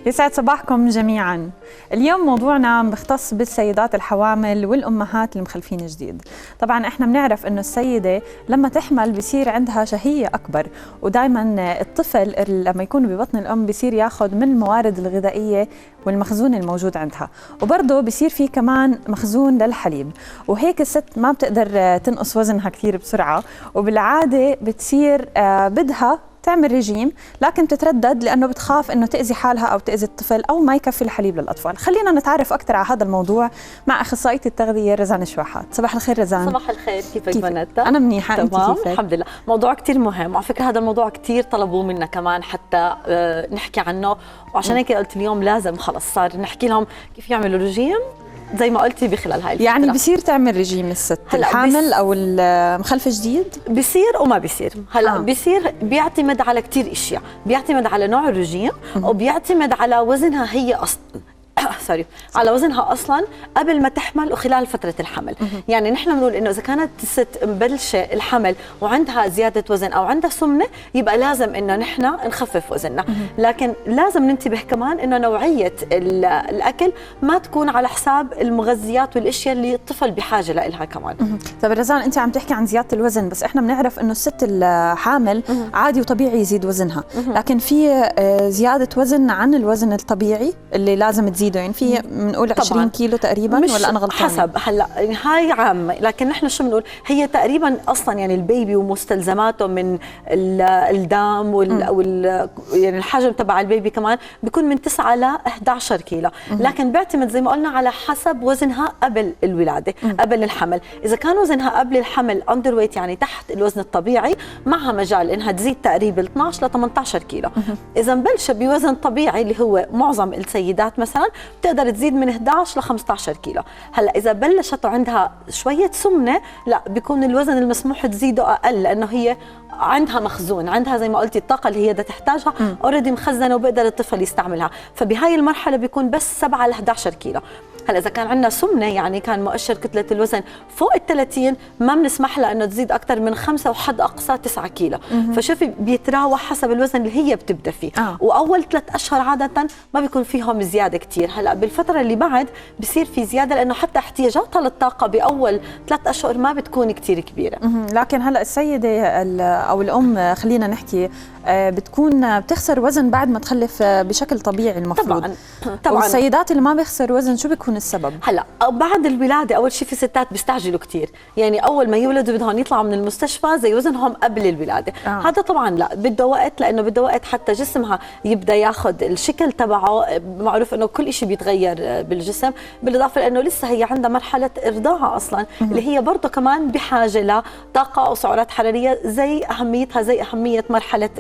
يسعد صباحكم جميعا. اليوم موضوعنا مختص بالسيدات الحوامل والأمهات المخلفين جديد. طبعا احنا بنعرف انه السيدة لما تحمل بصير عندها شهية أكبر، ودائما الطفل لما يكون ببطن الأم بصير ياخذ من الموارد الغذائية والمخزون الموجود عندها، وبرضه بصير في كمان مخزون للحليب، وهيك الست ما بتقدر تنقص وزنها كثير بسرعة، وبالعادة بتصير بدها تعمل رجيم، لكن بتتردد لأنه بتخاف أنه تأذي حالها أو تأذي الطفل أو ما يكفي الحليب للأطفال. خلينا نتعرف أكثر على هذا الموضوع مع أخصائية التغذية رزان شواحات. صباح الخير رزان. صباح الخير، كيفك بنات؟ أنا منيحة، أنت تمام كيفك؟ الحمد لله. موضوع كتير مهم، وعلى فكرة هذا الموضوع كتير طلبوه منا كمان حتى نحكي عنه، وعشان هيك قلت اليوم لازم خلص صار نحكي لهم كيف يعملوا رجيم زي ما قلتي بخلال هاي الفترة. يعني بصير تعمل رجيم الست الحامل أو المخلفة جديد؟ بصير وما بصير. هلا بصير بيعتمد على كتير اشياء، بيعتمد على نوع الرجيم وبيعتمد على وزنها هي اصلا سوري، على وزنها اصلا قبل ما تحمل وخلال فتره الحمل. يعني نحن بنقول انه اذا كانت الست مبلشه الحمل وعندها زياده وزن او عندها سمنه، يبقى لازم انه نحن نخفف وزننا، لكن لازم ننتبه كمان انه نوعيه الاكل ما تكون على حساب المغذيات والاشياء اللي الطفل بحاجه لها كمان. طيب رزان، انت عم تحكي عن زياده الوزن، بس احنا بنعرف انه الست الحامل عادي وطبيعي يزيد وزنها، لكن في زياده وزن عن الوزن الطبيعي اللي لازم تزيده، يعني في بنقول 20 كيلو تقريبا، ولا انا غلطانه؟ حسب. هلا هاي عامه، لكن نحن شو بنقول، هي تقريبا اصلا يعني البيبي ومستلزماته من الدم يعني الحجم تبع البيبي كمان بيكون من 9 ل 11 كيلو، لكن بيعتمد زي ما قلنا على حسب وزنها قبل الولاده، قبل الحمل. اذا كان وزنها قبل الحمل اندر ويت، يعني تحت الوزن الطبيعي، معها مجال انها تزيد تقريبا 12 ل 18 كيلو. اذا مبلشه بوزن طبيعي اللي هو معظم السيدات مثلا بتقدر تزيد من 11 ل 15 كيلو. هلا اذا بلشت وعندها شويه سمنه، لا بيكون الوزن المسموح تزيده اقل، لانه هي عندها مخزون، عندها زي ما قلتي الطاقه اللي هي بدها تحتاجها اوريدي مخزنه وبقدر الطفل يستعملها، فبهاي المرحله بيكون بس 7 ل 11 كيلو. هلا اذا كان عندنا سمنه، يعني كان مؤشر كتله الوزن فوق ال 30، ما بنسمح لها انه تزيد اكثر من 5 وحد اقصى 9 كيلو. فشوفي بيتراوح حسب الوزن اللي هي بتبدا فيه. واول 3 اشهر عاده ما بيكون فيهم زياده كثير. هلا بالفتره اللي بعد بصير في زياده، لانه حتى احتياجاتها للطاقه باول 3 اشهر ما بتكون كثير كبيره. لكن هلا السيده او الام، خلينا نحكي، بتكون بتخسر وزن بعد ما تخلف بشكل طبيعي المفروض. طبعا والسيدات اللي ما بيخسر وزن شو بيكون السبب؟ هلا بعد الولاده اول شيء في ستات بيستعجلوا كثير، يعني اول ما يولدوا بدهم يطلعوا من المستشفى زي وزنهم قبل الولاده. هذا طبعا لا، بده وقت، لانه بده وقت حتى جسمها يبدا ياخذ الشكل تبعه. معروف انه كل شيء بيتغير بالجسم، بالاضافه لانه لسه هي عندها مرحله الرضاعه اصلا، اللي هي برضه كمان بحاجه لطاقه او سعرات حراريه زي اهميتها زي اهميه مرحله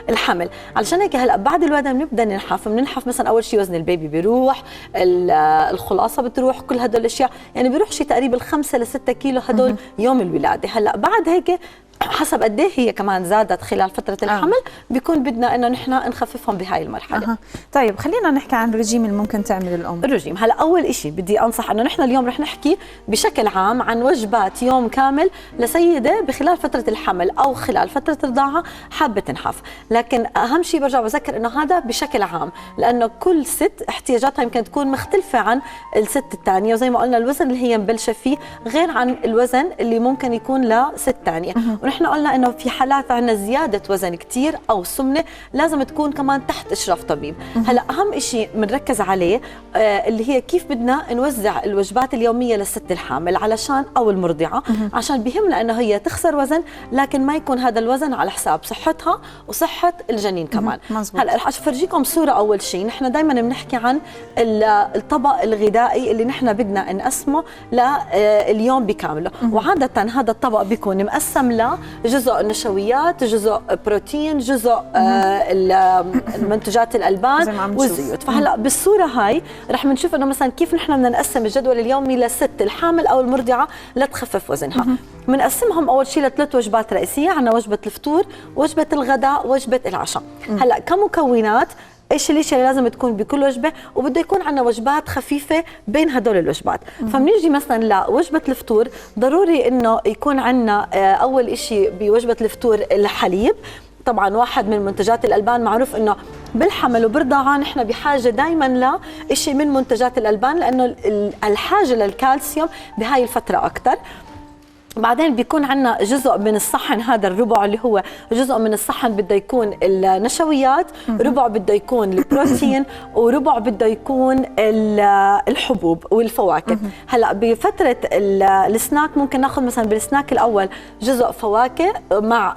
الحمل. علشان هيك هلا بعد الولاده بنبدا بننحف مثلا اول شيء وزن البيبي بيروح، الخلاصه بتروح، كل هدول الاشياء، يعني بيروح شيء تقريبا 5 ل 6 كيلو هدول يوم الولاده. هلا بعد هيك حسب قد ايه هي كمان زادت خلال فتره الحمل بيكون بدنا انه نحن نخففهم بهاي المرحله. طيب خلينا نحكي عن الرجيم اللي ممكن تعمل الام. الرجيم، هلا اول شيء بدي انصح انه نحن اليوم رح نحكي بشكل عام عن وجبات يوم كامل لسيده بخلال فتره الحمل او خلال فتره الرضاعه حابه تنحف، لكن اهم شيء برجع بذكر انه هذا بشكل عام، لانه كل ست احتياجاتها يمكن تكون مختلفه عن الست الثانيه، وزي ما قلنا الوزن اللي هي مبلشه فيه غير عن الوزن اللي ممكن يكون لست ثانيه. ونحن قلنا انه في حالات عندنا زياده وزن كثير او سمنه لازم تكون كمان تحت اشراف طبيب. هلا اهم شيء بنركز عليه اللي هي كيف بدنا نوزع الوجبات اليوميه للست الحامل علشان او المرضعه، عشان بيهمنا انه هي تخسر وزن، لكن ما يكون هذا الوزن على حساب صحتها وصحه الجنين كمان. هلا رح افرجيكم صوره. اول شيء نحن دائما بنحكي عن الطبق الغذائي اللي نحن بدنا نقسمه لليوم بكامله، وعاده هذا الطبق بيكون مقسم لجزء نشويات، جزء بروتين، جزء المنتجات الالبان والزيوت. فهلا بالصوره هاي رح بنشوف انه مثلا كيف نحن بدنا نقسم الجدول اليومي للست الحامل او المرضعه لتخفف وزنها. بنقسمهم اول شيء ل3 وجبات رئيسيه، عندنا وجبه الفطور، وجبه الغداء، وجبه العشاء. هلا كمكونات ايش الاشياء اللي لازم تكون بكل وجبه، وبده يكون عندنا وجبات خفيفه بين هدول الوجبات. فبنيجي مثلا لوجبه الفطور، ضروري انه يكون عندنا اول شيء بوجبه الفطور الحليب، طبعا واحد من منتجات الألبان معروف انه بالحمل وبالرضاعة نحن بحاجة دائما لشيء من منتجات الألبان، لأنه الحاجة للكالسيوم بهاي الفترة أكثر. بعدين بيكون عندنا جزء من الصحن، هذا الربع اللي هو جزء من الصحن بده يكون النشويات، ربع بده يكون البروتين، وربع بده يكون الحبوب والفواكه. هلا بفتره السناك ممكن ناخذ مثلا بالسناك الاول جزء فواكه مع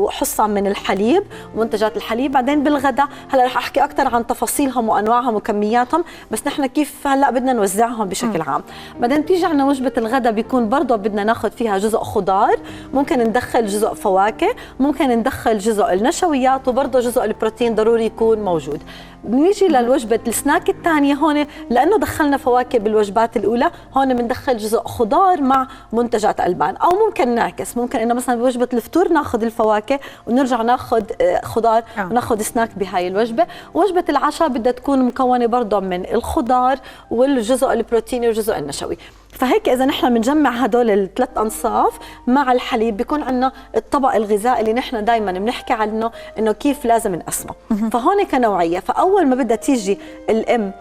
حصه من الحليب ومنتجات الحليب. بعدين بالغداء هلا رح احكي اكثر عن تفاصيلهم وانواعهم وكمياتهم، بس نحن كيف هلا بدنا نوزعهم بشكل عام. بعدين تيجي عندنا وجبه الغداء بيكون برضه بدنا ناخذ فيها جزء خضار، ممكن ندخل جزء فواكه، ممكن ندخل جزء النشويات، وبرضه جزء البروتين ضروري يكون موجود. بنيجي للوجبة السناك الثانية هون، لأنه دخلنا فواكه بالوجبات الأولى، هون بندخل جزء خضار مع منتجات ألبان. أو ممكن نعكس، ممكن إنه مثلا بوجبة الفطور ناخذ الفواكه ونرجع ناخذ خضار وناخذ سناك بهاي الوجبة. وجبة العشاء بدها تكون مكونة برضه من الخضار والجزء البروتيني والجزء النشوي. فهيك إذا نحن بنجمع هدول الثلاث أنصاف مع الحليب بيكون عندنا الطبق الغذائي اللي نحن دائما بنحكي عنه إنه كيف لازم نقسمه. فهون كنوعية، فأول ما بدها تيجي الأم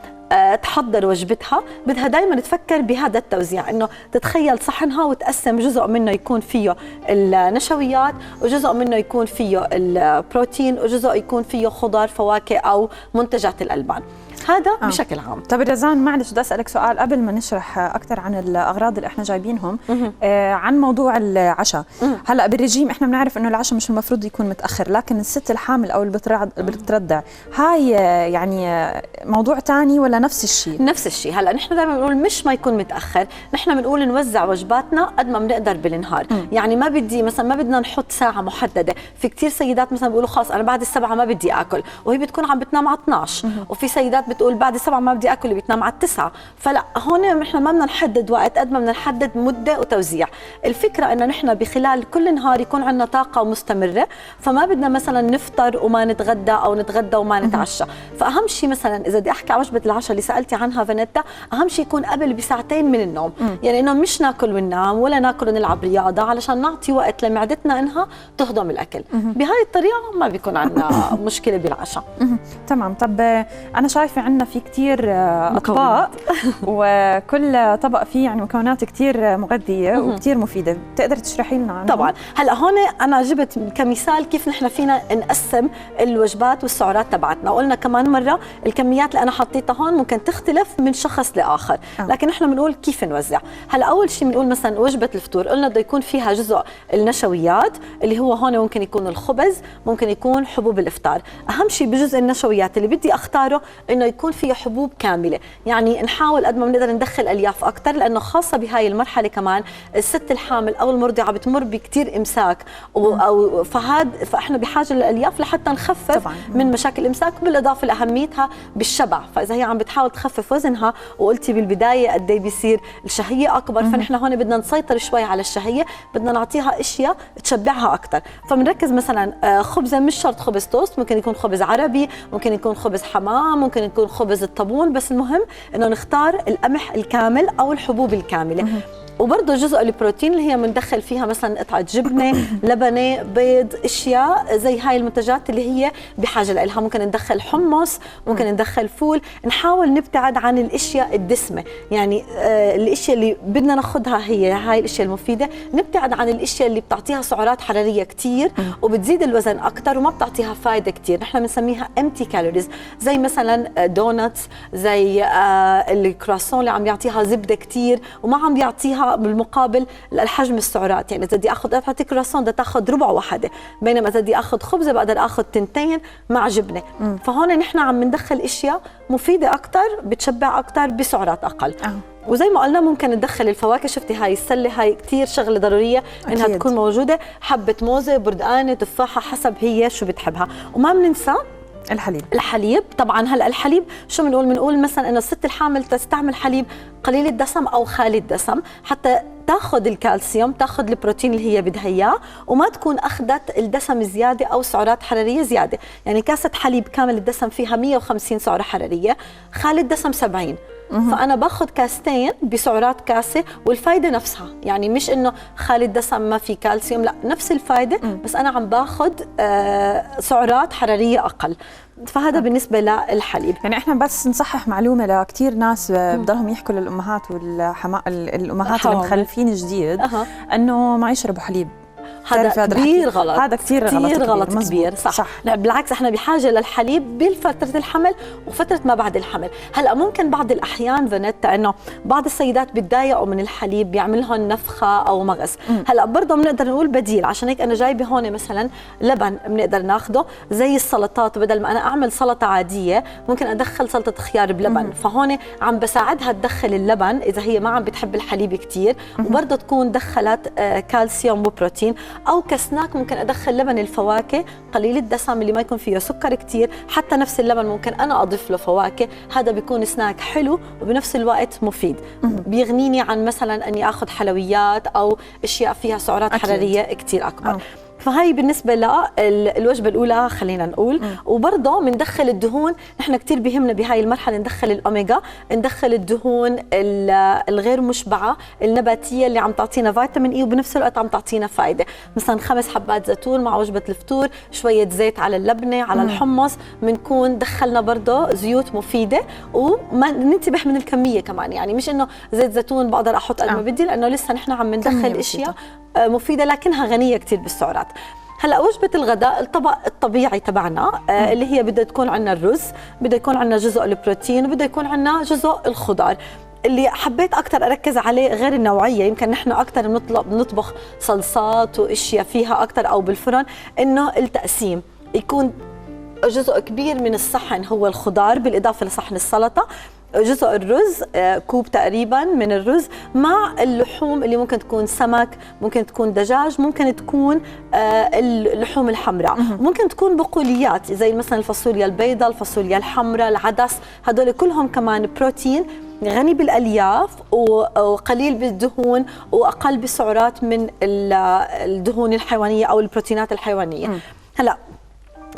تحضر وجبتها بدها دائما تفكر بهذا التوزيع، انه تتخيل صحنها وتقسم جزء منه يكون فيه النشويات، وجزء منه يكون فيه البروتين، وجزء يكون فيه خضار فواكه او منتجات الالبان. هذا بشكل عام. طب رزان معلش بدي اسالك سؤال قبل ما نشرح اكثر عن الاغراض اللي احنا جايبينهم. عن موضوع العشاء. هلا بالرجيم احنا بنعرف انه العشاء مش المفروض يكون متاخر، لكن الست الحامل او اللي بترضع هاي يعني موضوع ثاني ولا نفس الشيء؟ نفس الشيء. هلا نحن دائما بنقول مش ما يكون متاخر، نحن بنقول نوزع وجباتنا قد ما بنقدر بالنهار. يعني ما بدي مثلا ما بدنا نحط ساعه محدده. في كثير سيدات مثلا بيقولوا خلص انا بعد السبعه ما بدي اكل، وهي بتكون عم بتنام على 12. وفي سيدات بتقول بعد السبعة ما بدي اكل، اللي بتنام على 9. فلا، هون نحن ما بدنا نحدد وقت قد ما بدنا نحدد مده وتوزيع. الفكره انه نحن بخلال كل نهار يكون عندنا طاقه مستمره، فما بدنا مثلا نفطر وما نتغدى او نتغدى وما نتعشى. فاهم شيء مثلا اذا بدي احكي على وجبه العشاء اللي سالتي عنها فانيتا، اهم شيء يكون قبل بساعتين من النوم. يعني انه مش ناكل وننام ولا ناكل ونلعب رياضه، علشان نعطي وقت لمعدتنا انها تهضم الاكل. بهاي الطريقه ما بيكون عندنا مشكله بالعشاء. تمام. طب انا شايفه عندنا في كتير أطباق وكل طبق فيه يعني مكونات كتير مغذية وكتير مفيدة، بتقدر تشرحي لنا عنها؟ طبعا. هلا هون أنا جبت كمثال كيف نحن فينا نقسم الوجبات والسعرات تبعتنا. وقلنا كمان مرة الكميات اللي أنا حطيتها هون ممكن تختلف من شخص لآخر، لكن نحن بنقول كيف نوزع. هلا أول شيء بنقول مثلا وجبة الفطور قلنا بده يكون فيها جزء النشويات اللي هو هون ممكن يكون الخبز، ممكن يكون حبوب الإفطار. أهم شيء بجزء النشويات اللي بدي أختاره إنه يكون فيه حبوب كامله. يعني نحاول قد ما بنقدر ندخل الياف اكثر، لانه خاصه بهاي المرحله كمان الست الحامل او المرضعه بتمر بكثير امساك او فاحنا بحاجه للالياف لحتى نخفف طبعاً من مشاكل الامساك، بالاضافه لاهميتها بالشبع. فاذا هي عم بتحاول تخفف وزنها وقلتي بالبدايه قد ايه بيصير الشهيه اكبر، فنحن هون بدنا نسيطر شوي على الشهيه، بدنا نعطيها اشياء تشبعها اكثر. فبنركز مثلا خبزه، مش شرط خبز توست، ممكن يكون خبز عربي، ممكن يكون خبز حمام، ممكن يكون خبز الطابون، بس المهم انه نختار القمح الكامل او الحبوب الكامله. وبرضه جزء البروتين اللي هي بندخل فيها مثلا قطعه جبنه، لبنه، بيض، اشياء زي هاي المنتجات اللي هي بحاجه لها. ممكن ندخل حمص، ممكن ندخل فول. نحاول نبتعد عن الاشياء الدسمه، يعني الاشياء اللي بدنا ناخذها هي هاي الاشياء المفيده، نبتعد عن الاشياء اللي بتعطيها سعرات حراريه كثير وبتزيد الوزن اكثر وما بتعطيها فائده كثير. نحن بنسميها امتي كالوريز، زي مثلا دونتس، زي الكراسون اللي عم يعطيها زبده كثير وما عم يعطيها بالمقابل الحجم السعرات. يعني اذا بدي اخذ قطعه كرواسون بدي اخذ ربع واحده، بينما اذا بدي اخذ خبزه بقدر اخذ 2 مع جبنه. فهون نحن عم ندخل اشياء مفيده اكثر، بتشبع اكثر بسعرات اقل. وزي ما قلنا ممكن ندخل الفواكه. شفتي هاي السله، هاي كثير شغله ضروريه انها أكيد تكون موجوده، حبه موزه، بردقانه، تفاحه، حسب هي شو بتحبها. وما بننسى الحليب طبعا. هلا الحليب شو بنقول مثلا انه الست الحامل تستعمل حليب قليل الدسم او خالي الدسم حتى تاخذ الكالسيوم، تاخذ البروتين اللي هي بدها اياه، وما تكون اخذت الدسم زياده او سعرات حراريه زياده. يعني كاسه حليب كامل الدسم فيها 150 سعره حراريه، خالي الدسم 70. فانا باخذ كاستين بسعرات كاسه والفايده نفسها، يعني مش انه خالي الدسم ما في كالسيوم، لا نفس الفايده بس انا عم باخذ سعرات حراريه اقل. فهذا بالنسبه للحليب. يعني احنا بس نصحح معلومه لكثير ناس بضلهم يحكوا للامهات الامهات اللي مخلفين جديد انه ما يشربوا حليب. هذا كثير غلط، هذا كثير غلط كبير. صح. لا بالعكس احنا بحاجه للحليب بفتره الحمل وفتره ما بعد الحمل. هلا ممكن بعض الاحيان فانيتا انه بعض السيدات بتضايقوا من الحليب بيعمل لهم نفخه او مغص. هلا برضه بنقدر نقول بديل، عشان هيك انا جايبه هون مثلا لبن بنقدر ناخده زي السلطات، بدل ما انا اعمل سلطه عاديه ممكن ادخل سلطه خيار بلبن. فهون عم بساعدها تدخل اللبن اذا هي ما عم بتحب الحليب كثير، وبرضه تكون دخلت كالسيوم وبروتين. او كسناك ممكن ادخل لبن الفواكه قليل الدسم اللي ما يكون فيه سكر كثير، حتى نفس اللبن ممكن انا اضيف له فواكه، هذا بيكون سناك حلو وبنفس الوقت مفيد. بيغنيني عن مثلا اني اخذ حلويات او اشياء فيها سعرات حراريه كثير اكبر. فهي بالنسبة للوجبة الأولى خلينا نقول. وبرضه بندخل الدهون، نحن كتير بيهمنا بهاي المرحلة ندخل الأوميجا، ندخل الدهون الغير مشبعة النباتية اللي عم تعطينا فيتامين إي وبنفس الوقت عم تعطينا فائدة، مثلا 5 حبات زيتون مع وجبة الفطور، شوية زيت على اللبنة على الحمص، بنكون دخلنا برضه زيوت مفيدة. وما ننتبه من الكمية كمان، يعني مش إنه زيت زيتون بقدر أحط قد ما بدي، لأنه لسه نحن عم ندخل أشياء مفيدة لكنها غنية كتير بالسعرات. هلا وجبة الغداء الطبق الطبيعي تبعنا اللي هي بدها تكون عندنا الرز، بدها يكون عندنا جزء البروتين، وبدها يكون عندنا جزء الخضار. اللي حبيت اكثر اركز عليه غير النوعيه، يمكن نحن اكثر بنطبخ صلصات واشياء فيها اكثر او بالفرن، انه التقسيم يكون جزء كبير من الصحن هو الخضار بالاضافه لصحن السلطه، جزء الرز كوب تقريبا من الرز مع اللحوم اللي ممكن تكون سمك، ممكن تكون دجاج، ممكن تكون اللحوم الحمراء، ممكن تكون بقوليات زي مثلا الفاصوليا البيضاء، الفاصوليا الحمراء، العدس، هدول كلهم كمان بروتين غني بالالياف وقليل بالدهون واقل بالسعرات من الدهون الحيوانيه او البروتينات الحيوانيه. هلا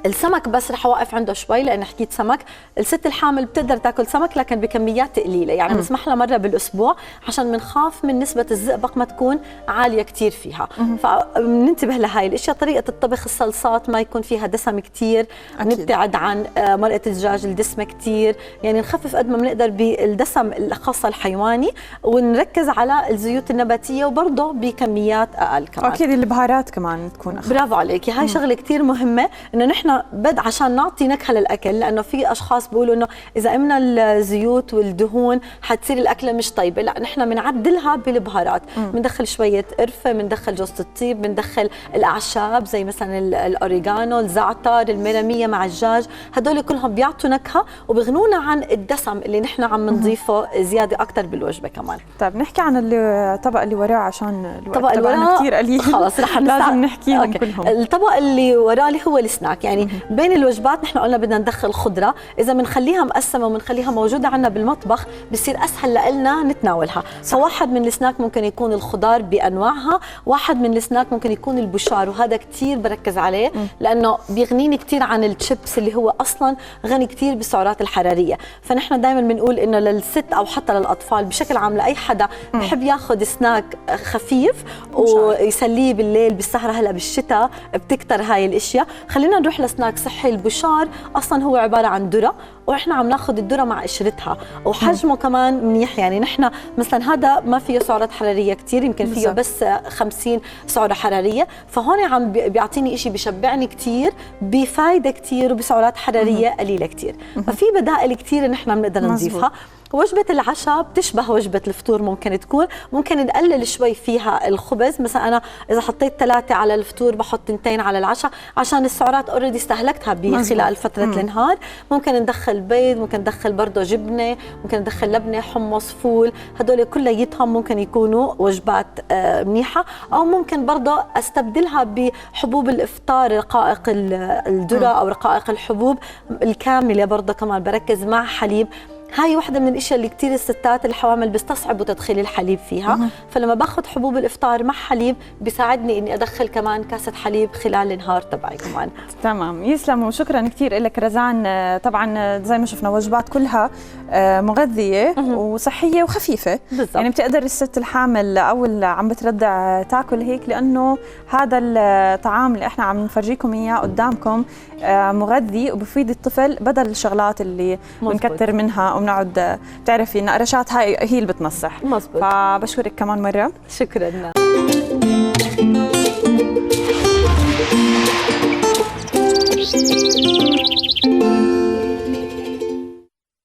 السمك بس رح اوقف عنده شوي لان حكيت سمك، الست الحامل بتقدر تاكل سمك لكن بكميات قليله، يعني بنسمح لها مره بالاسبوع عشان بنخاف من نسبه الزئبق ما تكون عاليه كثير فيها. فبننتبه لهي الاشياء. طريقه الطبخ الصلصات ما يكون فيها دسم كثير، نبتعد عن مرقه الدجاج الدسمه كثير، يعني نخفف قد ما بنقدر بالدسم الخاصه الحيواني ونركز على الزيوت النباتيه وبرضه بكميات اقل كمان. اكيد البهارات كمان تكون أخف. برافو عليكي، هاي شغله كثير مهمه، انه نحن عشان نعطي نكهه للاكل، لانه في اشخاص بيقولوا انه اذا قمنا الزيوت والدهون حتصير الاكله مش طيبه، لا نحن بنعدلها بالبهارات، بندخل شويه قرفه، بندخل جوز الطيب، بندخل الاعشاب زي مثلا الاوريغانو، الزعتر، الميلاميه مع الدجاج، هدول كلهم بيعطوا نكهه وبيغنونا عن الدسم اللي نحن عم نضيفه زياده اكثر بالوجبه كمان. طيب نحكي عن الطبق اللي وراه عشان الطبق اللي وراه كثير قليل، خلص رح لازم نحكيهم كلهم. الطبق اللي وراه اللي هو السناك، يعني بين الوجبات نحن قلنا بدنا ندخل خضره، اذا بنخليها مقسمه وبنخليها موجوده عندنا بالمطبخ بصير اسهل لنا نتناولها. فواحد من السناك ممكن يكون الخضار بانواعها، واحد من السناك ممكن يكون البشار، وهذا كثير بركز عليه لانه بيغنيني كثير عن الشيبس اللي هو اصلا غني كثير بالسعرات الحراريه. فنحن دائما بنقول انه للست او حتى للاطفال بشكل عام لاي حدا بحب ياخذ سناك خفيف ويسليه بالليل بالسهره، هلا بالشتاء بتكتر هاي الاشياء، خلينا نروح لسناك صحي. البشار اصلا هو عباره عن ذره، واحنا عم ناخذ الذره مع قشرتها، وحجمه كمان منيح، يعني نحن مثلا هذا ما فيه سعرات حراريه كثير، يمكن فيه بس 50 سعره حراريه، فهون عم بيعطيني شيء بيشبعني كثير بفائده كثير وبسعرات حراريه قليله كثير. ففي بدائل كثير نحن بنقدر نضيفها. وجبة العشاء بتشبه وجبة الفطور، ممكن نقلل شوي فيها الخبز، مثلا أنا إذا حطيت 3 على الفطور بحط 2 على العشاء عشان السعرات اوريدي استهلكتها خلال فترة النهار. ممكن ندخل بيض، ممكن ندخل برضه جبنة، ممكن ندخل لبنة، حمص، فول، هدول كلياتهم ممكن يكونوا وجبات منيحة. أو ممكن برضه أستبدلها بحبوب الإفطار، رقائق الذرة أو رقائق الحبوب الكاملة، برضه كمان بركز مع حليب. هاي واحدة من الاشياء اللي كثير الستات الحوامل بيستصعبوا تدخين الحليب فيها. فلما باخذ حبوب الافطار مع حليب بيساعدني اني ادخل كمان كاسة حليب خلال النهار تبعي كمان. تمام، يسلموا، شكرا كثير لك رزان. طبعا زي ما شفنا وجبات كلها مغذية وصحية وخفيفة بالضبط. يعني بتقدر الست الحامل او اللي عم بترضع تاكل هيك، لانه هذا الطعام اللي احنا عم نفرجيكم اياه قدامكم مغذي وبفيد الطفل، بدل الشغلات اللي بنكتر منها وبنقعد بتعرفي النقرشات هاي هي اللي بتنصح. مزبوط. فبشكرك كمان مرة. شكرا.